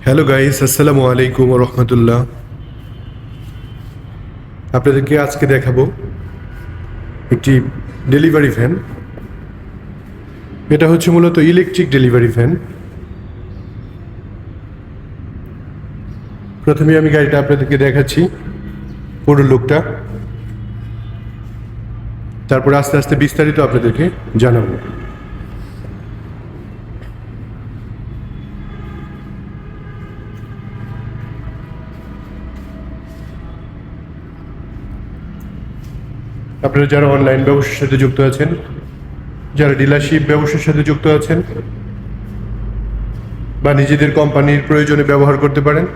Hello guys, আসসালামু আলাইকুম রহমতুল্লাহ। আপনাদেরকে আজকে দেখাবো একটি ডেলিভারি ভ্যান। এটা হচ্ছে মূলত ইলেকট্রিক ডেলিভারি ভ্যান। প্রথমে আমি গাড়িটা আপনাদেরকে দেখাচ্ছি, পুরো লুকটা, তারপর আস্তে আস্তে বিস্তারিত আপনাদেরকে জানাবো। আপনারা যারা অনলাইন ব্যবসার সাথে যুক্ত আছেন, যারা ডিলারশিপ ব্যবসার সাথে যুক্ত আছেন, বা নিজেদের কোম্পানির প্রয়োজনে ব্যবহার করতে পারেন,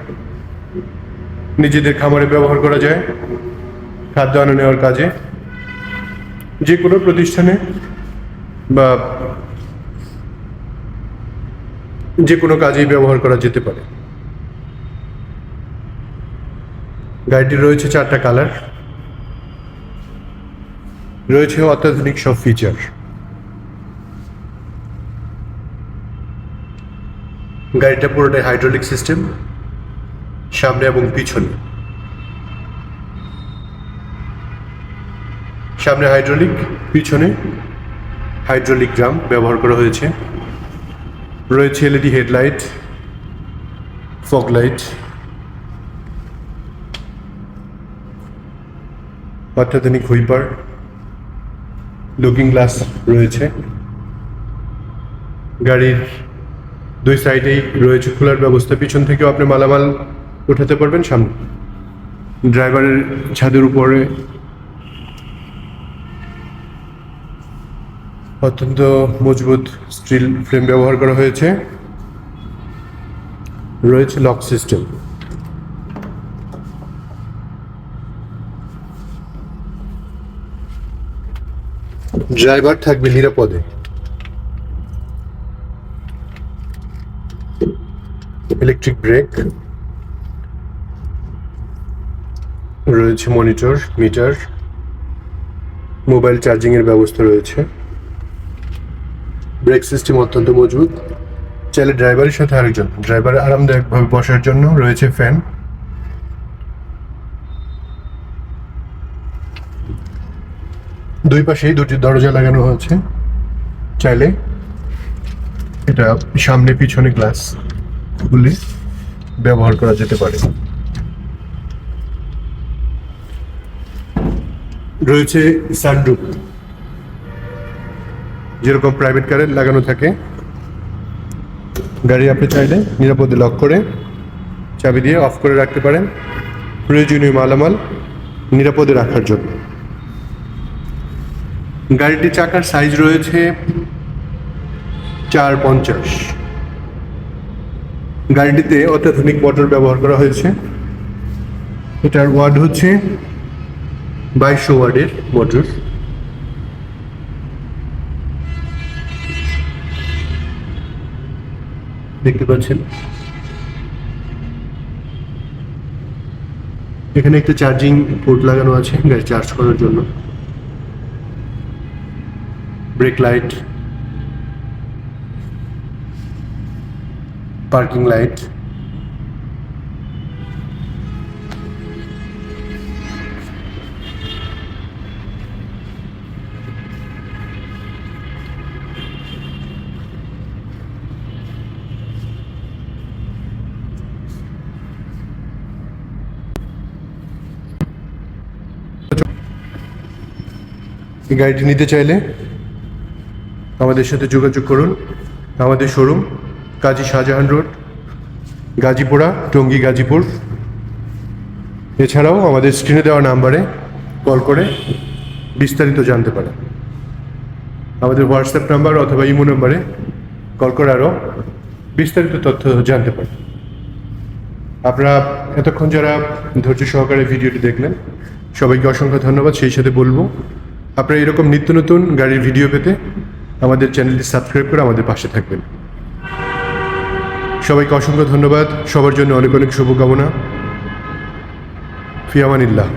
নিজেদের খামারে ব্যবহার করা যায়, খাদ্য আনা নেওয়ার কাজে, যে কোনো প্রতিষ্ঠানে বা যে কোনো কাজেই ব্যবহার করা যেতে পারে। গাড়িটির রয়েছে 4টা কালার, রয়েছে অত্যাধুনিক সব ফিচার। গাড়িটা পুরোটাই হাইড্রোলিক সিস্টেম, সামনে এবং পিছনে। সামনে হাইড্রোলিক, পিছনে হাইড্রোলিক ড্রাম ব্যবহার করা হয়েছে। রয়েছে এলইডি হেডলাইট, ফগ লাইট, অত্যাধুনিক হুইপার, লুকিং গ্লাস রয়েছে। গাড়ির দুই সাইডেই রয়েছে খোলার ব্যবস্থা, পিছন থেকেও আপনি মালামাল উঠাতে পারবেন। সামনে ড্রাইভারের ছাদের উপরে অত্যন্ত মজবুত স্টিল ফ্রেম ব্যবহার করা হয়েছে। রয়েছে লক সিস্টেম। ড্রাইভার থাকবে নিরাপদে। ইলেকট্রিক ব্রেক, রয়েছে মনিটর, মিটার, মোবাইল চার্জিং এর ব্যবস্থা রয়েছে। ব্রেক সিস্টেম অত্যন্ত মজবুত। চাইলে ড্রাইভারের সাথে আরেকজন ড্রাইভার আরামদায়কভাবে বসার জন্য রয়েছে ফ্যান। দুই পাশেই দুটি দরজা লাগানো হয়েছে, চাইলে এটা সামনে পিছনে গ্লাস খুলে ব্যবহার করা যেতে পারে। রয়েছে সানরুফ, যেরকম প্রাইভেট কারে লাগানো থাকে। গাড়ি আপনি চাইলে নিরাপদে লক করে চাবি দিয়ে অফ করে রাখতে পারেন, প্রয়োজনীয় মালামাল নিরাপদে রাখার জন্য। গাড়িটির চাকার সাইজ রয়েছে 450। গাড়িটিতে অত্যাধুনিক মোটর ব্যবহার করা হয়েছে। এটার ওয়াট হচ্ছে 2200 ওয়াটের মোটর। দেখতে পাচ্ছেন এখানে একটা চার্জিং পোর্ট লাগানো আছে গাড়ি চার্জ করার জন্য। ব্রেক লাইট, পার্কিং লাইট, এই গাড়িটি নিতে চাইলে আমাদের সাথে যোগাযোগ করুন। আমাদের শোরুম কাজী শাহজাহান রোড, গাজীপুরা, টঙ্গী, গাজীপুর। এছাড়াও আমাদের স্ক্রিনে দেওয়া নাম্বারে কল করে বিস্তারিত জানতে পারেন। আমাদের হোয়াটসঅ্যাপ নাম্বার অথবা ইমো নাম্বারে কল করে আরও বিস্তারিত তথ্য জানতে পারেন। আপনারা এতক্ষণ যারা ধৈর্য সহকারে ভিডিওটি দেখলেন, সবাইকে অসংখ্য ধন্যবাদ। সেই সাথে বলবো, আপনারা এরকম নিত্য নতুন গাড়ির ভিডিও পেতে আমাদের চ্যানেলটি সাবস্ক্রাইব করে আমাদের পাশে থাকবেন। সবাইকে অসংখ্য ধন্যবাদ। সবার জন্য অনেক অনেক শুভকামনা। ফি আমানিল্লাহ।